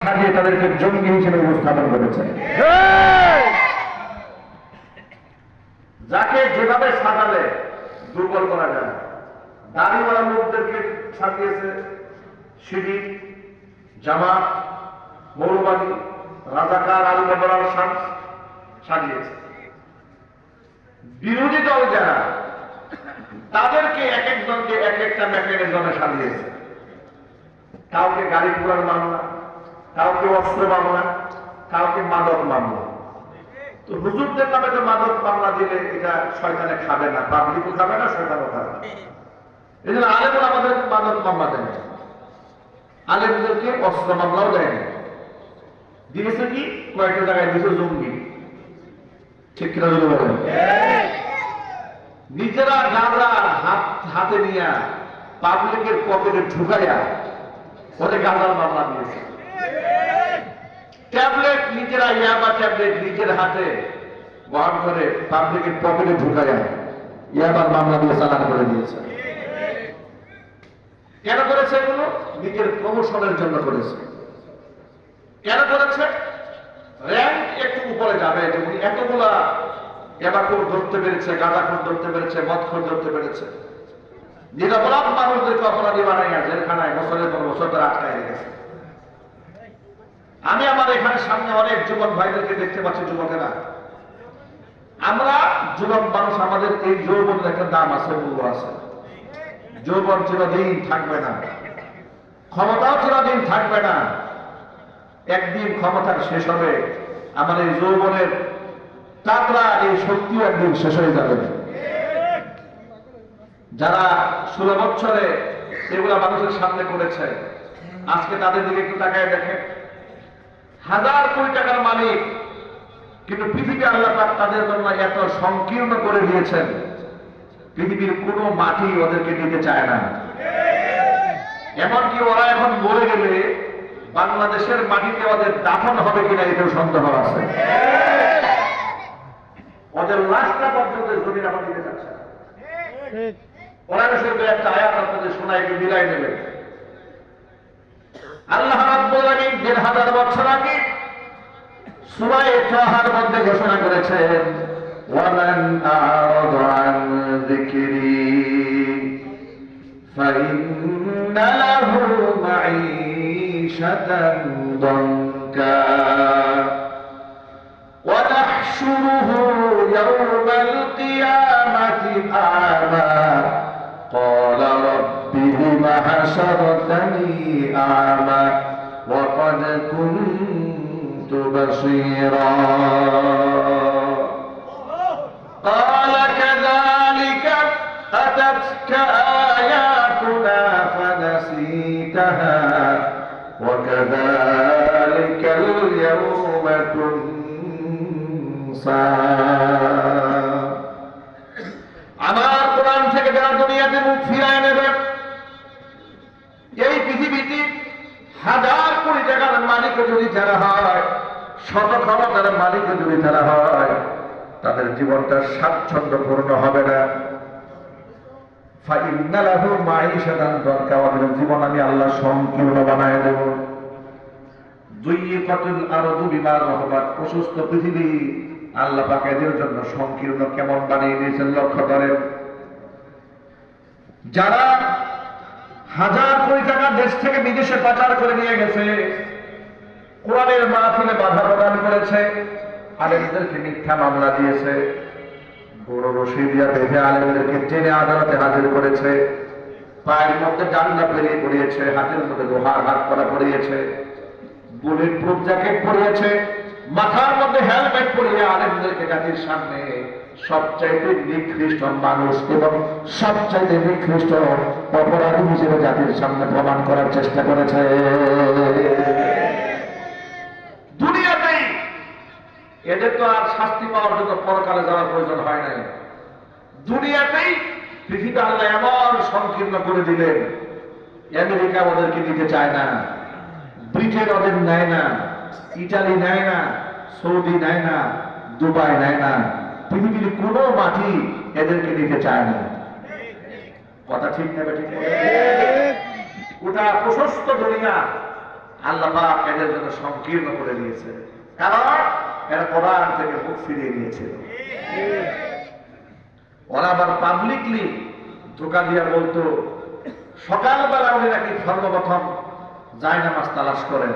সাজিয়ে তাদেরকে জঙ্গি হিসেবে উপস্থাপন করেছে। যাকে যেভাবে সাজালে দুর্বল করা যায়, দাড়িওয়ালা লোকদেরকে সাজিয়েছে শিবির, জামাত, মৌলবাদী, রাজাকার, আল বদরার সাজিয়েছে। বিরোধী দল যারা, তাদেরকে এক একজনকে এক একটা মেকানিজমে সাজিয়েছে। কাউকে গাড়ি পোড়ার মামলা, কাউকে অস্ত্র মামলা, কাউকে মাদক মামলা। তো হুজুরদের নামে তো মাদক মামলা দিলে এটা শয়তানে খাবে না, পাবলিকও খাবে না, শয়তানও খাবে না। এই জন্য আলেমরা আমাদেরকে মাদক মামলা দেয়, আলেমদেরকে অস্ত্র মামলাও দেয় না। দিয়েছে কি কয়েকটা জায়গায় দিয়েছে জঙ্গি। ঠিক কিনা যদি বলেন, নিজেরা গাঁজা হাতে নিয়ে পাবলিকের পকেটে ঢুকাইয়া ওদের গাঁজার মামলা দিয়েছে। ট্যাবলেট নিজেরা, ইয়াবা ট্যাবলেট নিজের হাতে বহন করে পাবলিকের পকেটে ঢুকাইয়া ইয়াবার মামলা দিয়ে চালান করে দিয়েছে। কেন করেছে এগুলো? নিজের প্রমোশনের জন্য করেছে। কেন করেছে? র্যাঙ্ক একটু উপরে যাবে, যেমন এতগুলা এবারখোর ধরতে পেরেছে, গাঁজাখোর ধরতে পেরেছে, মদখোর ধরতে পেরেছে, নিরপরাধ মানুষদেরকে অপরাধী বানাইয়া জেলখানায় বছরের পর বছর ধরে আটকায় রেখেছে। আমি আমার এখানে সামনে অনেক যুবক ভাইদেরকে দেখতে পাচ্ছি। যুবকেরা, আমরা যুবক মানুষ, আমাদের এই যৌবনের একটা দাম আছে, মূল্য আছে। যৌবন চিরদিন থাকবে না, ক্ষমতাও চিরদিন থাকবে না। একদিন ক্ষমতার শেষ হবে। আমার এই যৌবনের তাকড়া এই শক্তিও একদিন শেষ হয়ে যাবে। যারা 16 বছরে এগুলা মানুষের সামনে করেছে, আজকে তাদের দিকে একটু তাকায় দেখে। হাজার কোটি টাকার মালিক, কিন্তু পৃথিবী আল্লাহ পাক তাদের জন্য এত সংকীর্ণ করে দিয়েছেন, পৃথিবীর কোনো মাটি ওদেরকে দিতে চায় না। এমনকি ওরা এখন মরে গেলে বাংলাদেশের মাটিতে ওদের দাফন হবে কিনা এটাও সন্দেহ আছে। ওদের লাশটা পর্যন্ত জমির এখন দিতে চাচ্ছে না। কোরআন শরীফের একটা আয়াত আপনাদের শোনায়, একটু মিলাই নেবেন। আল্লাহ রাব্বুল আলামিন ১,৫০০ বছর আগে সূরা তাহার মধ্যে ঘোষণা করেছেন, ওয়ামান আ'রাদা আন যিকরি ফাইন্না লাহু মাঈশাতান দানকা ওয়া নাহশুরুহু ইয়াওমাল কিয়ামাতি আ'মা قال رب لم حشرتني أعمى وقد كنت بصيرا قال كذلك أتتك آياتنا فنسيتها وكذلك اليوم تنسى আমার কোরআন থেকে যারা দুনিয়াতে মুখ ফিরায় নেবে, এই পৃথিবীতে হাজার কোটি টাকার মালিক যদি যারা হয়, শত ক্ষমতার মালিক যদি যারা হয়, তাদের জীবনটা স্বাচ্ছন্দ্যপূর্ণ হবে না। ফাইন্না লাহু মাঈশাতান দানকা, ওদের জীবন আমি আল্লাহ সংকীর্ণ বানায় দেব। যুইকাতুল আরদু বিমা রাহাবাত, প্রশস্ত পৃথিবী আল্লাহ পাক এদের জন্য সংকীর্ণ কেমন বানিয়ে দিয়েছেন লক্ষ্য করেন। যারা হাজার কোটি টাকা দেশ থেকে বিদেশে পাচার করে নিয়ে গেছে, কোরআনের মাহফিলে বাধা প্রদান করেছে, আলেমদেরকে মিথ্যা মামলা দিয়েছে, বড় রশি দিয়া বেঁধে আলেমদেরকে টেনে আদালতে হাজির করেছে, পায়ের মধ্যে ডান্ডা পেরিয়ে পড়িয়েছে, হাতের মধ্যে লোহার হাত করা পড়িয়েছে, বুলেট প্রুফ জ্যাকেট পরিয়েছে, মাথার মধ্যে হেলমেট পরিয়ে আলেমদেরকে জাতির সামনে সবচাইতে নিকৃষ্ট মানুষ এবং সবচাইতে নিকৃষ্ট অপরাধী হিসেবে জাতির সামনে প্রমাণ করার চেষ্টা করেছে। দুনিয়াতেই এদের তো আর শাস্তি পাওয়ার জন্য পরকালে যাওয়ার প্রয়োজন হয় নাই। দুনিয়াতেই পৃথিবী আল্লাহ এমন সংকীর্ণ করে দিলেন, আমেরিকা ওদেরকে দিতে চায় না, ব্রিটেন ওদের নেয় না, ইটালি নেয় না, সৌদি নেয় না, দুবাই নেয় না, পৃথিবীর কোনো মাটি এদেরকে দিতে চায় না। কথা ঠিক নেবে? ঠিক গোটা প্রশস্ত দুনিয়া আল্লাহ পাক এদের জন্য সংকীর্ণ করে দিয়েছে, কারণ এরা কোরআন থেকে মুখ ফিরিয়ে নিয়েছিল। ওরা আবার পাবলিকলি ধোকা দিয়া বলতো সকালবেলা উনি নাকি সর্বপ্রথম জায়নামাজ তালাশ করেন,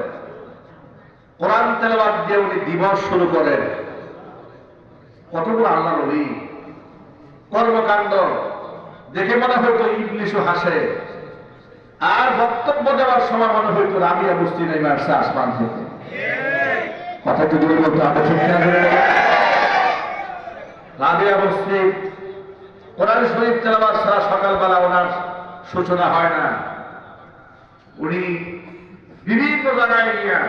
কোরআন তেলাওয়াত দিয়ে উনি দিবস শুরু করেন। কতগুলো আল্লাহর ওলি কর্মকাণ্ড দেখে মনে হইতো ইবলিশও হাসে, আর বক্তব্য দেওয়ার সময় মনে হইতো রাবিয়া বুঝতে নেমে আসছে আসমান থেকে। কথা তো জোরে বলতো, আমরা ঠিক না? রাবিয়া বুঝতে কোরআন শরীফ তেলাওয়াত ছাড়া সকালবেলা ওনার সূচনা হয় না। উনি বিভিন্ন জায়গায় গিয়া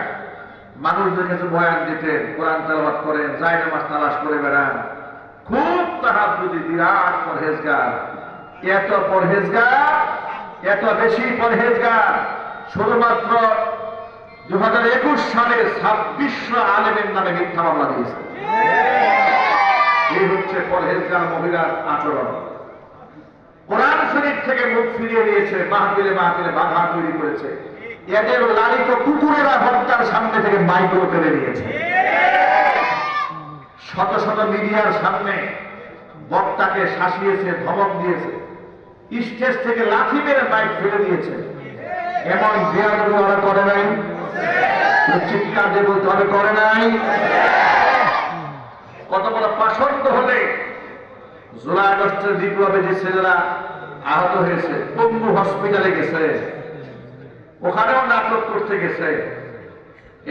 মানুষদের কাছে বয়ান দিতেন, কোরআন তেলাওয়াত করেন, জায়নামাজ তালাশ করে বেড়ান। খুব তাহাজ্জুদি, বিরাট পরহেজগার। এত পরহেজগার, এত বেশি পরহেজগার, শুধুমাত্র 2021 সালে 2600 আলেমের নামে মিথ্যা মামলা দিয়েছে। এই হচ্ছে পরহেজগার মহিলার আচরণ। কোরআন শরীফ থেকে মুখ ফিরিয়ে নিয়েছে, মাহফিলে মাহফিলে বাধা তৈরি করেছে। এদের লালিত কুকুরেরা হত্যার সামনে থেকে মাইক্রো করে নিয়েছে। শত শত মিডিয়ার সামনে বক্তাকে শাসিয়েছে, ধমক দিয়েছে, স্টেজ থেকে লাথি মেরে মাইক ফেলে দিয়েছে। এমন বেয়াদবি ওরা করে নাই, চিৎকার দিয়ে বলতে হবে করে নাই। কত বড় পাষণ্ড হলে জুলাই আগস্টের বিপ্লবে যে ছেলেরা আহত হয়েছে, পঙ্গু হসপিটালে গেছে, ওখানেও নাটক করতে গেছে।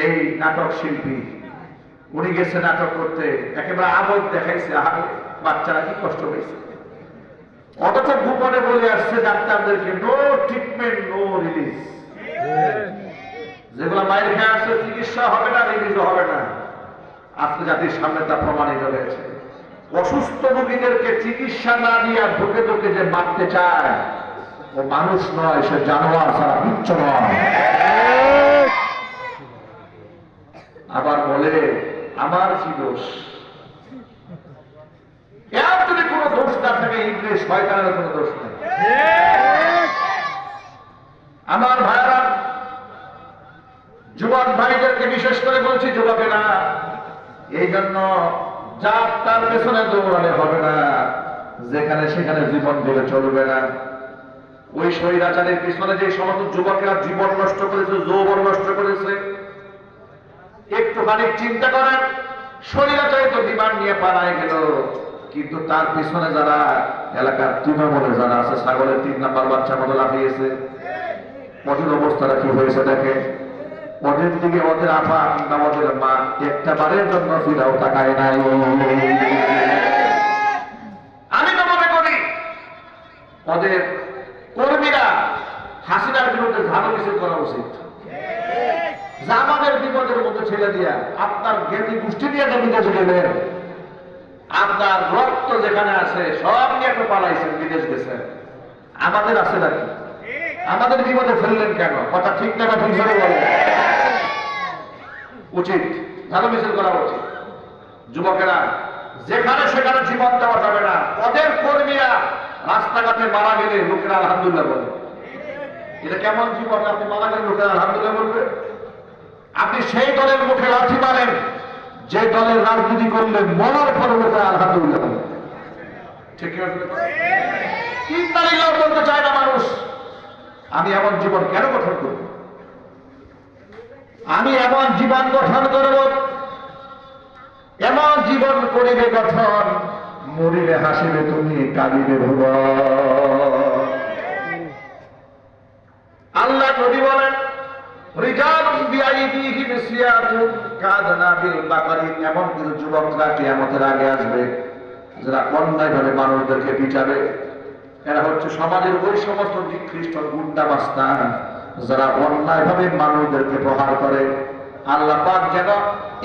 এই নাটক শিল্পী উনি গেছে নাটক করতে, একেবারে আবেগ দেখাইছে, বাচ্চারা কি কষ্ট হয়েছে। অথচ গোপনে বলে আসছে ডাক্তারদেরকে নো ট্রিটমেন্ট, নো রিলিজ। যেগুলো মায়ের খেয়ে আসছে চিকিৎসা হবে না, রিলিজও হবে না। আজকে জাতির সামনে তা প্রমাণিত হয়েছে। অসুস্থ রোগীদেরকে চিকিৎসা না দিয়ে ঢুকে ঢুকে যে মারতে চায়, ও মানুষ নয়, সে জানোয়ার ছাড়া কিচ্ছু নয়। আবার বলে আমার কি দোষ? এর যদি কোনো দোষ না থাকে, ইবলিশ শয়তানের কোনো দোষ নেই। আমার ভাইরা, যুবক ভাইদেরকে বিশেষ করে বলছি, যুবকেরা এই জন্য যার তার পেছনে দৌড়ালে হবে না, যেখানে সেখানে জীবন দিলে চলবে না। ওই স্বৈরাচারের পিছনে যে সমস্ত যুবকেরা জীবন নষ্ট করেছে, যৌবন নষ্ট করেছে, একটুখানি চিন্তা করেন। স্বৈরাচারী তো বিমান নিয়ে পালায় গেল, কিন্তু তার পিছনে যারা এলাকার তৃণমূলে যারা আছে, ছাগলের 3 নাম্বার বাচ্চা মতো লাফিয়েছে, ওদের অবস্থাটা কি হয়েছে দেখে। ওদের দিকে ওদের আফা কিংবা ওদের মা একটা বারের জন্য ফিরাও তাকায় নাই। আমি তো মনে করি ওদের কর্মীরা হাসিনার বিরুদ্ধে ঝাড়ু মিছিল করা উচিত। আমাদের বিপদের মধ্যে ছেড়ে দিয়া আপনার জ্ঞাতি গোষ্ঠী নিয়ে বিদেশে গেলেন, আপনার রক্ত যেখানে আছে সব নিয়ে তো পালাইছেন, বিদেশ গেছেন। আমাদের আছে নাকি? আমাদের বিপদে ফেললেন কেন? কথা ঠিক না ঠিক করে বলেন। উচিত, ঝাড়ু মিছিল করা উচিত। যুবকেরা যেখানে সেখানে জীবন দেওয়া যাবে না। ওদের কর্মীরা রাস্তাঘাটে মারা গেলে লোকেরা আলহামদুলিল্লাহ বলে। এটা কেমন জীবন? আপনি মারা গেলে লোকেরা আলহামদুলিল্লাহ বলবে? আপনি সেই দলের মুখে লাথি মারেন যে দলের রাজনীতি করলে মরার পরে লোকেরা আলহামদুলিল্লাহ বলে। ঠিক আছে? ইন্নালিল্লাহ বলতে চায় না মানুষ। আমি এমন জীবন কেন গঠন করব? আমি এমন জীবন গঠন করব, এমন জীবন করিবে গঠন, মরিলে হাসিবে তুমি, কাঁদিবে ভুব। আল্লাহ নবী বলেন রিজালুন বিআইদিহিম সিয়াতুন কাদনাবিল বাকারি। এমন কিছু যুবকরা কিয়ামতের আগে আসবে যারা অন্যায়ভাবে মানুষদেরকে পিটাবে। এরা হচ্ছে সমাজের ওই সমস্ত নিকৃষ্ট গুন্ডা মাস্তান যারা অন্যায়ভাবে মানুষদেরকে প্রহার করে। আল্লাহ পাক যেন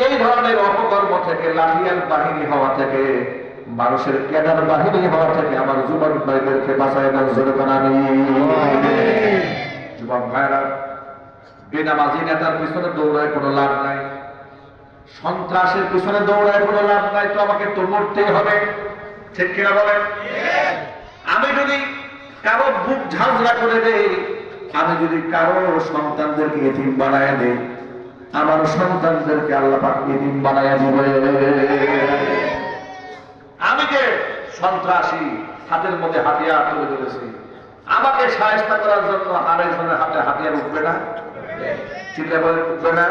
এই ধরনের অপকর্ম থেকে, লাঠিয়াল বাহিনী হওয়া থেকে, মানুষের ক্যাডার বাহিনী হওয়া থেকে আমার যুবক ভাইদেরকে বাঁচায় দেন। জোরে বলেন আমিন। যুবক ভাইরা, বেনামাজি নেতার পিছনে দৌড়ায় কোনো লাভ নাই, সন্ত্রাসের পিছনে দৌড়ায় কোনো লাভ নাই। তো আমাকে তো মরতেই হবে, ঠিক কিনা বলেন? আমি যদি কারো বুক ঝাঁঝরা করে দেই, আমি যদি কারো সন্তানদেরকে এতিম বানায় দেই, আমার সন্তানদেরকে আল্লাহ পাক এতিম বানায় দিবে। আমি যে সন্ত্রাসী হাতের মধ্যে হাতিয়ার তুলে ধরেছি, আমাকে সাহায্য করার জন্য আরেকজনের হাতে হাতিয়ার উঠবে না, চিন্তা করে উঠবে না।